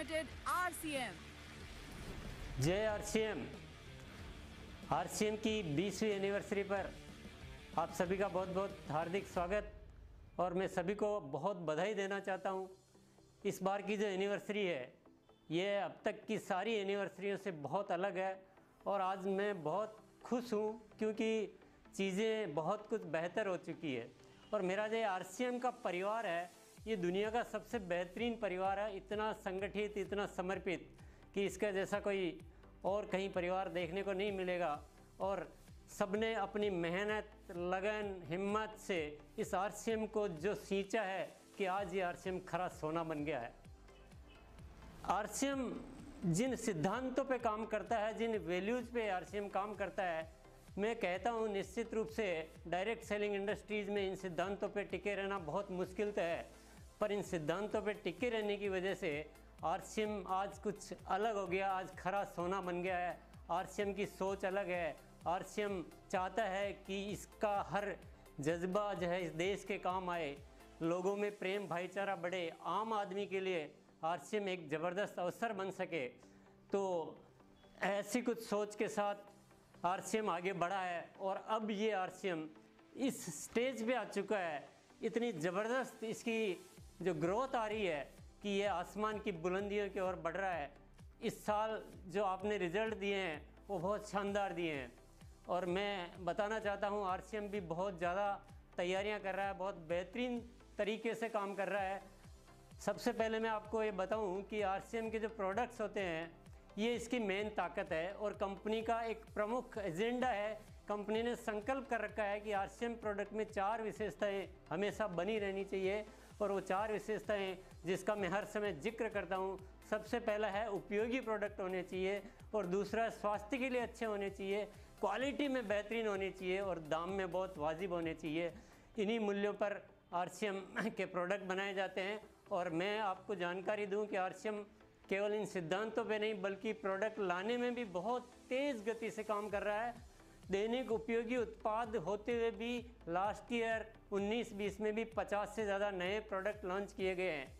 Limited RCM। जय RCM की 20वीं anniversary पर आप सभी का बहुत बहुत हार्दिक स्वागत और मैं सभी को बहुत बधाई देना चाहता हूं। इस बार की जो एनिवर्सरी है ये अब तक की सारी एनिवर्सरियों से बहुत अलग है और आज मैं बहुत खुश हूं क्योंकि चीज़ें बहुत कुछ बेहतर हो चुकी है और मेरा जो आरसीएम का परिवार है ये दुनिया का सबसे बेहतरीन परिवार है। इतना संगठित, इतना समर्पित कि इसका जैसा कोई और कहीं परिवार देखने को नहीं मिलेगा और सबने अपनी मेहनत, लगन, हिम्मत से इस आरसीएम को जो सींचा है कि आज ये आरसीएम खरा सोना बन गया है। आरसीएम जिन सिद्धांतों पे काम करता है, जिन वैल्यूज़ पे आरसीएम काम करता है, मैं कहता हूँ निश्चित रूप से डायरेक्ट सेलिंग इंडस्ट्रीज़ में इन सिद्धांतों पे टिके रहना बहुत मुश्किल तो है, पर इन सिद्धांतों पे टिके रहने की वजह से आरसीएम आज कुछ अलग हो गया, आज खरा सोना बन गया है। आरसीएम की सोच अलग है। आरसीएम चाहता है कि इसका हर जज्बा जो है इस देश के काम आए, लोगों में प्रेम भाईचारा बढ़े, आम आदमी के लिए आरसीएम एक ज़बरदस्त अवसर बन सके। तो ऐसी कुछ सोच के साथ आरसीएम आगे बढ़ा है और अब ये आरसीएम इस स्टेज पे आ चुका है। इतनी ज़बरदस्त इसकी जो ग्रोथ आ रही है कि ये आसमान की बुलंदियों की ओर बढ़ रहा है। इस साल जो आपने रिज़ल्ट दिए हैं वो बहुत शानदार दिए हैं और मैं बताना चाहता हूँ आरसीएम भी बहुत ज़्यादा तैयारियाँ कर रहा है, बहुत बेहतरीन तरीके से काम कर रहा है। सबसे पहले मैं आपको ये बताऊँ कि आरसीएम के जो प्रोडक्ट्स होते हैं ये इसकी मेन ताकत है और कंपनी का एक प्रमुख एजेंडा है। कंपनी ने संकल्प कर रखा है कि आरसीएम प्रोडक्ट में 4 विशेषताएं हमेशा बनी रहनी चाहिए और वो 4 विशेषताएं जिसका मैं हर समय जिक्र करता हूँ। सबसे पहला है उपयोगी प्रोडक्ट होने चाहिए और दूसरा स्वास्थ्य के लिए अच्छे होने चाहिए, क्वालिटी में बेहतरीन होनी चाहिए और दाम में बहुत वाजिब होने चाहिए। इन्हीं मूल्यों पर आरसीएम के प्रोडक्ट बनाए जाते हैं और मैं आपको जानकारी दूं कि आरसीएम केवल इन सिद्धांतों पे नहीं बल्कि प्रोडक्ट लाने में भी बहुत तेज़ गति से काम कर रहा है। दैनिक उपयोगी उत्पाद होते हुए भी लास्ट ईयर 19-20 में भी 50 से ज़्यादा नए प्रोडक्ट लॉन्च किए गए हैं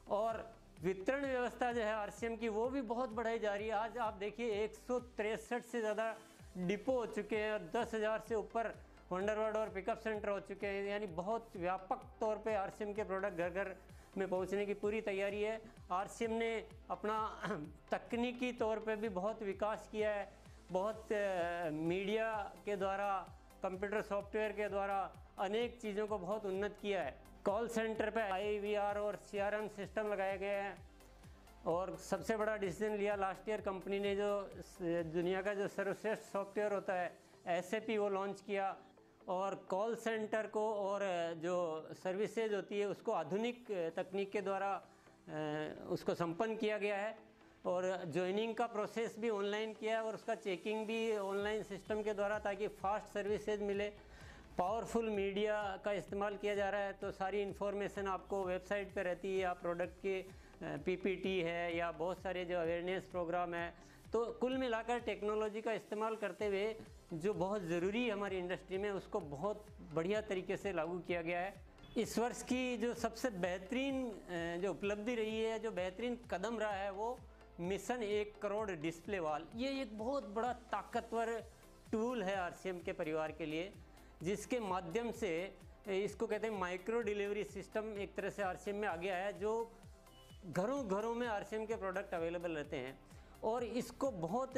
और वितरण व्यवस्था जो है आरसीएम की वो भी बहुत बढ़ाई जा रही है। आज आप देखिए 163 से ज़्यादा डिपो हो चुके हैं और 10,000 से ऊपर वंडरवर्ड और पिकअप सेंटर हो चुके हैं। यानी बहुत व्यापक तौर पे आरसीएम के प्रोडक्ट घर घर में पहुंचने की पूरी तैयारी है। आरसीएम ने अपना तकनीकी तौर पे भी बहुत विकास किया है, बहुत मीडिया के द्वारा, कंप्यूटर सॉफ्टवेयर के द्वारा अनेक चीज़ों को बहुत उन्नत किया है। कॉल सेंटर पे IVR और CRM सिस्टम लगाए गए हैं और सबसे बड़ा डिसीजन लिया लास्ट ईयर कंपनी ने जो दुनिया का जो सर्वश्रेष्ठ सॉफ्टवेयर होता है SAP वो लॉन्च किया और कॉल सेंटर को और जो सर्विसेज होती है उसको आधुनिक तकनीक के द्वारा उसको संपन्न किया गया है और ज्वाइनिंग का प्रोसेस भी ऑनलाइन किया है और उसका चेकिंग भी ऑनलाइन सिस्टम के द्वारा ताकि फास्ट सर्विसेज मिले। पावरफुल मीडिया का इस्तेमाल किया जा रहा है तो सारी इन्फॉर्मेशन आपको वेबसाइट पे रहती है। आप प्रोडक्ट के PPT है या बहुत सारे जो अवेयरनेस प्रोग्राम है। तो कुल मिलाकर टेक्नोलॉजी का इस्तेमाल करते हुए जो बहुत ज़रूरी है हमारी इंडस्ट्री में उसको बहुत बढ़िया तरीके से लागू किया गया है। इस वर्ष की जो सबसे बेहतरीन जो उपलब्धि रही है, जो बेहतरीन कदम रहा है वो मिशन 1 करोड़ डिस्प्ले वॉल। ये एक बहुत बड़ा ताकतवर टूल है आरसीएम के परिवार के लिए जिसके माध्यम से इसको कहते हैं माइक्रो डिलीवरी सिस्टम एक तरह से आरसीएम में आ गया है जो घरों घरों में आरसीएम के प्रोडक्ट अवेलेबल रहते हैं और इसको बहुत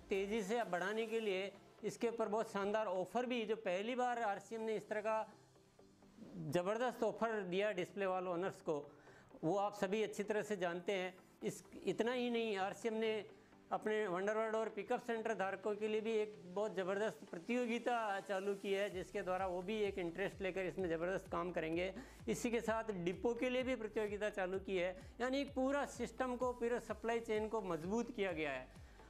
तेज़ी से बढ़ाने के लिए इसके ऊपर बहुत शानदार ऑफ़र भी, जो पहली बार आरसीएम ने इस तरह का ज़बरदस्त ऑफ़र दिया डिस्प्ले वॉल ओनर्स को, वो आप सभी अच्छी तरह से जानते हैं। इतना ही नहीं, आरसीएम ने अपने वंडरवर्ड और पिकअप सेंटर धारकों के लिए भी एक बहुत ज़बरदस्त प्रतियोगिता चालू की है जिसके द्वारा वो भी एक इंटरेस्ट लेकर इसमें ज़बरदस्त काम करेंगे। इसी के साथ डिपो के लिए भी प्रतियोगिता चालू की है। यानी एक पूरा सिस्टम को, पूरे सप्लाई चेन को मजबूत किया गया है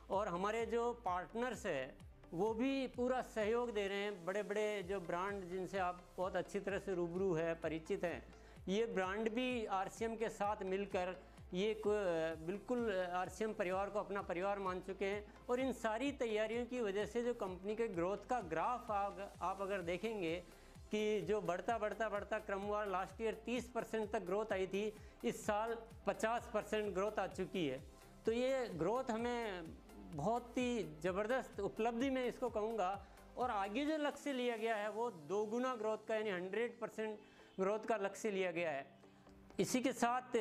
और हमारे जो पार्टनर्स हैं वो भी पूरा सहयोग दे रहे हैं। बड़े बड़े जो ब्रांड जिनसे आप बहुत अच्छी तरह से रूबरू है, परिचित हैं, ये ब्रांड भी आरसीएम के साथ मिलकर ये बिल्कुल आरसीएम परिवार को अपना परिवार मान चुके हैं और इन सारी तैयारियों की वजह से जो कंपनी के ग्रोथ का ग्राफ आप अगर देखेंगे कि जो बढ़ता क्रमवार लास्ट ईयर 30% तक ग्रोथ आई थी, इस साल 50% ग्रोथ आ चुकी है। तो ये ग्रोथ हमें बहुत ही ज़बरदस्त उपलब्धि में इसको कहूँगा। और आगे जो लक्ष्य लिया गया है वो 2 गुना ग्रोथ का यानी 100% ग्रोथ का लक्ष्य लिया गया है। इसी के साथ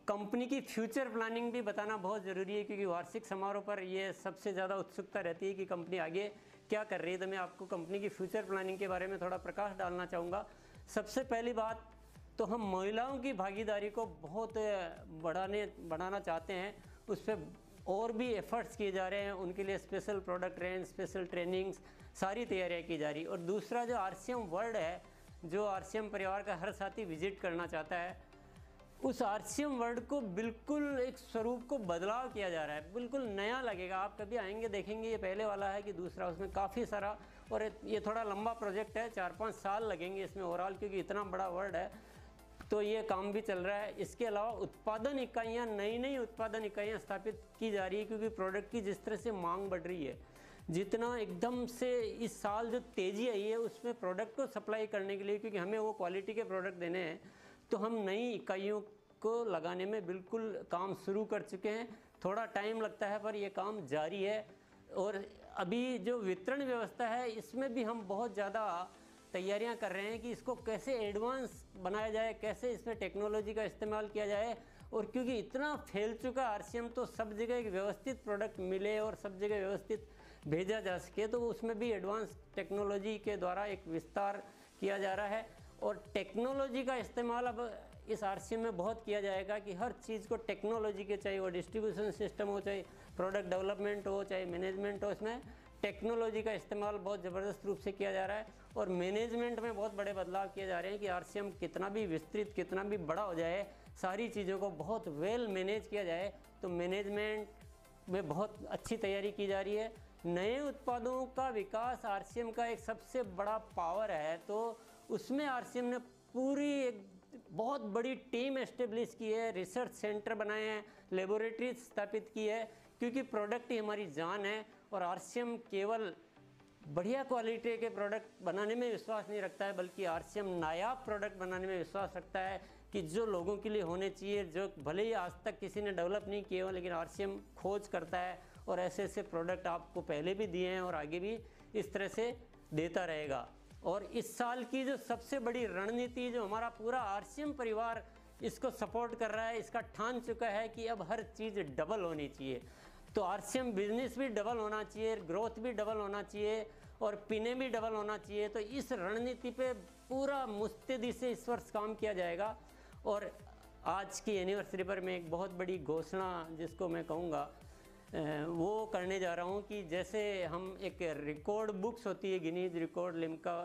कंपनी की फ्यूचर प्लानिंग भी बताना बहुत ज़रूरी है, क्योंकि वार्षिक समारोह पर ये सबसे ज़्यादा उत्सुकता रहती है कि कंपनी आगे क्या कर रही है। तो मैं आपको कंपनी की फ्यूचर प्लानिंग के बारे में थोड़ा प्रकाश डालना चाहूँगा। सबसे पहली बात तो हम महिलाओं की भागीदारी को बहुत बढ़ाना चाहते हैं, उस पर और भी एफर्ट्स किए जा रहे हैं। उनके लिए special product range, special trainings, सारी तैयारियाँ की जा रही। और दूसरा जो RCM वर्ल्ड है, जो RCM परिवार का हर साथी विजिट करना चाहता है, उस RCM वर्ल्ड को बिल्कुल एक स्वरूप को बदलाव किया जा रहा है, बिल्कुल नया लगेगा। आप कभी आएंगे देखेंगे ये पहले वाला है कि दूसरा, उसमें काफ़ी सारा, और ये थोड़ा लंबा प्रोजेक्ट है, 4-5 साल लगेंगे इसमें ओवरऑल, क्योंकि इतना बड़ा वर्ल्ड है। तो ये काम भी चल रहा है। इसके अलावा उत्पादन इकाइयाँ, नई उत्पादन इकाइयाँ स्थापित की जा रही है, क्योंकि प्रोडक्ट की जिस तरह से मांग बढ़ रही है, जितना एकदम से इस साल जो तेज़ी आई है उसमें प्रोडक्ट को सप्लाई करने के लिए, क्योंकि हमें वो क्वालिटी के प्रोडक्ट देने हैं, तो हम नई इकाइयों को लगाने में बिल्कुल काम शुरू कर चुके हैं। थोड़ा टाइम लगता है पर ये काम जारी है। और अभी जो वितरण व्यवस्था है इसमें भी हम बहुत ज़्यादा तैयारियां कर रहे हैं कि इसको कैसे एडवांस बनाया जाए, कैसे इसमें टेक्नोलॉजी का इस्तेमाल किया जाए। और क्योंकि इतना फैल चुका RCM, तो सब जगह एक व्यवस्थित प्रोडक्ट मिले और सब जगह व्यवस्थित भेजा जा सके, तो उसमें भी एडवांस टेक्नोलॉजी के द्वारा एक विस्तार किया जा रहा है। और टेक्नोलॉजी का इस्तेमाल अब इस RCM में बहुत किया जाएगा कि हर चीज़ को टेक्नोलॉजी के, चाहे वो डिस्ट्रीब्यूशन सिस्टम हो, चाहे प्रोडक्ट डेवलपमेंट हो, चाहे मैनेजमेंट हो, इसमें टेक्नोलॉजी का इस्तेमाल बहुत ज़बरदस्त रूप से किया जा रहा है। और मैनेजमेंट में बहुत बड़े बदलाव किए जा रहे हैं कि RCM कितना भी विस्तृत, कितना भी बड़ा हो जाए, सारी चीज़ों को बहुत वेल मैनेज किया जाए। तो मैनेजमेंट में बहुत अच्छी तैयारी की जा रही है। नए उत्पादों का विकास RCM का एक सबसे बड़ा पावर है, तो उसमें RCM ने पूरी एक बहुत बड़ी टीम एस्टेब्लिश की है, रिसर्च सेंटर बनाए हैं, लेबोरेटरी स्थापित की है, क्योंकि प्रोडक्ट ही हमारी जान है। और RCM केवल बढ़िया क्वालिटी के प्रोडक्ट बनाने में विश्वास नहीं रखता है, बल्कि RCM नायाब प्रोडक्ट बनाने में विश्वास रखता है कि जो लोगों के लिए होने चाहिए, जो भले ही आज तक किसी ने डेवलप नहीं किए हो, लेकिन RCM खोज करता है और ऐसे ऐसे प्रोडक्ट आपको पहले भी दिए हैं और आगे भी इस तरह से देता रहेगा। और इस साल की जो सबसे बड़ी रणनीति, जो हमारा पूरा RCM परिवार इसको सपोर्ट कर रहा है, इसका ठान चुका है कि अब हर चीज़ डबल होनी चाहिए। तो RCM बिजनेस भी डबल होना चाहिए, ग्रोथ भी डबल होना चाहिए और पीने भी डबल होना चाहिए। तो इस रणनीति पे पूरा मुस्तैदी से इस वर्ष काम किया जाएगा। और आज की एनिवर्सरी पर मैं एक बहुत बड़ी घोषणा, जिसको मैं कहूँगा, वो करने जा रहा हूँ कि जैसे हम एक रिकॉर्ड बुक्स होती है, Guinness record, Limca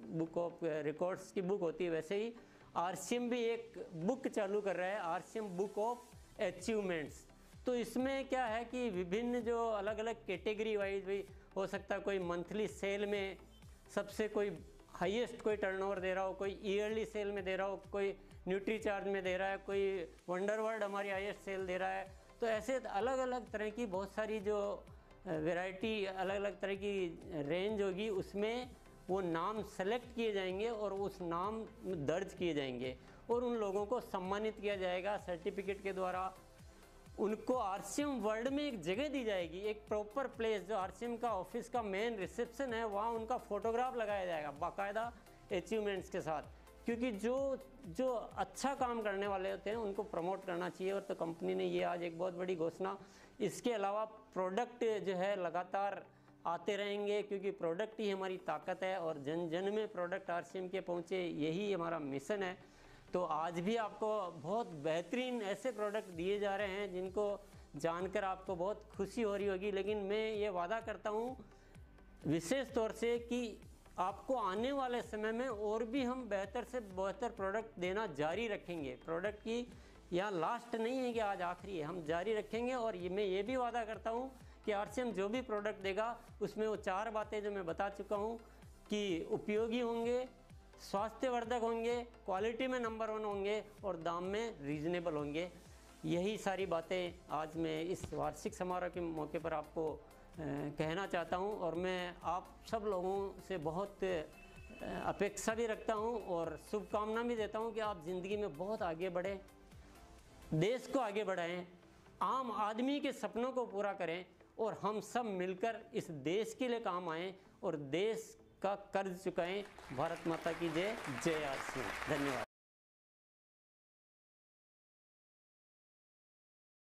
book of records की बुक होती है, वैसे ही RCM भी एक बुक चालू कर रहा है, RCM बुक ऑफ अचीवमेंट्स। तो इसमें क्या है कि विभिन्न जो अलग अलग कैटेगरी वाइज भी हो सकता है, कोई मंथली सेल में सबसे कोई हाईएस्ट कोई टर्नओवर दे रहा हो, कोई ईयरली सेल में दे रहा हो, कोई न्यूट्री चार्ज में दे रहा है, कोई वंडरवर्ल्ड हमारी हाईएस्ट सेल दे रहा है। तो ऐसे अलग अलग तरह की बहुत सारी जो वैरायटी, अलग अलग तरह की रेंज होगी, उसमें वो नाम सेलेक्ट किए जाएंगे और उस नाम दर्ज किए जाएंगे और उन लोगों को सम्मानित किया जाएगा सर्टिफिकेट के द्वारा। उनको RCM वर्ल्ड में एक जगह दी जाएगी, एक प्रॉपर प्लेस, जो RCM का ऑफिस का मेन रिसेप्शन है, वहाँ उनका फोटोग्राफ लगाया जाएगा बाकायदा अचीवमेंट्स के साथ। क्योंकि जो अच्छा काम करने वाले होते हैं उनको प्रमोट करना चाहिए। और तो कंपनी ने ये आज एक बहुत बड़ी घोषणा। इसके अलावा प्रोडक्ट जो है लगातार आते रहेंगे, क्योंकि प्रोडक्ट ही हमारी ताकत है और जन जन में प्रोडक्ट RCM के पहुँचे, यही हमारा मिशन है। तो आज भी आपको बहुत बेहतरीन ऐसे प्रोडक्ट दिए जा रहे हैं जिनको जानकर आपको बहुत खुशी हो रही होगी। लेकिन मैं ये वादा करता हूँ विशेष तौर से कि आपको आने वाले समय में और भी हम बेहतर से बेहतर प्रोडक्ट देना जारी रखेंगे। प्रोडक्ट की यहाँ लास्ट नहीं है कि आज आखिरी है, हम जारी रखेंगे। और मैं ये भी वादा करता हूँ कि RCM जो भी प्रोडक्ट देगा उसमें वो 4 बातें जो मैं बता चुका हूँ कि उपयोगी होंगे, स्वास्थ्यवर्धक होंगे, क्वालिटी में नंबर 1 होंगे और दाम में रीजनेबल होंगे। यही सारी बातें आज मैं इस वार्षिक समारोह के मौके पर आपको कहना चाहता हूं। और मैं आप सब लोगों से बहुत अपेक्षा भी रखता हूँ और शुभकामना भी देता हूँ कि आप ज़िंदगी में बहुत आगे बढ़ें, देश को आगे बढ़ाएं, आम आदमी के सपनों को पूरा करें और हम सब मिलकर इस देश के लिए काम आएँ और देश का कर्ज चुकाएं। भारत माता की जय। जय आर सिंह। धन्यवाद।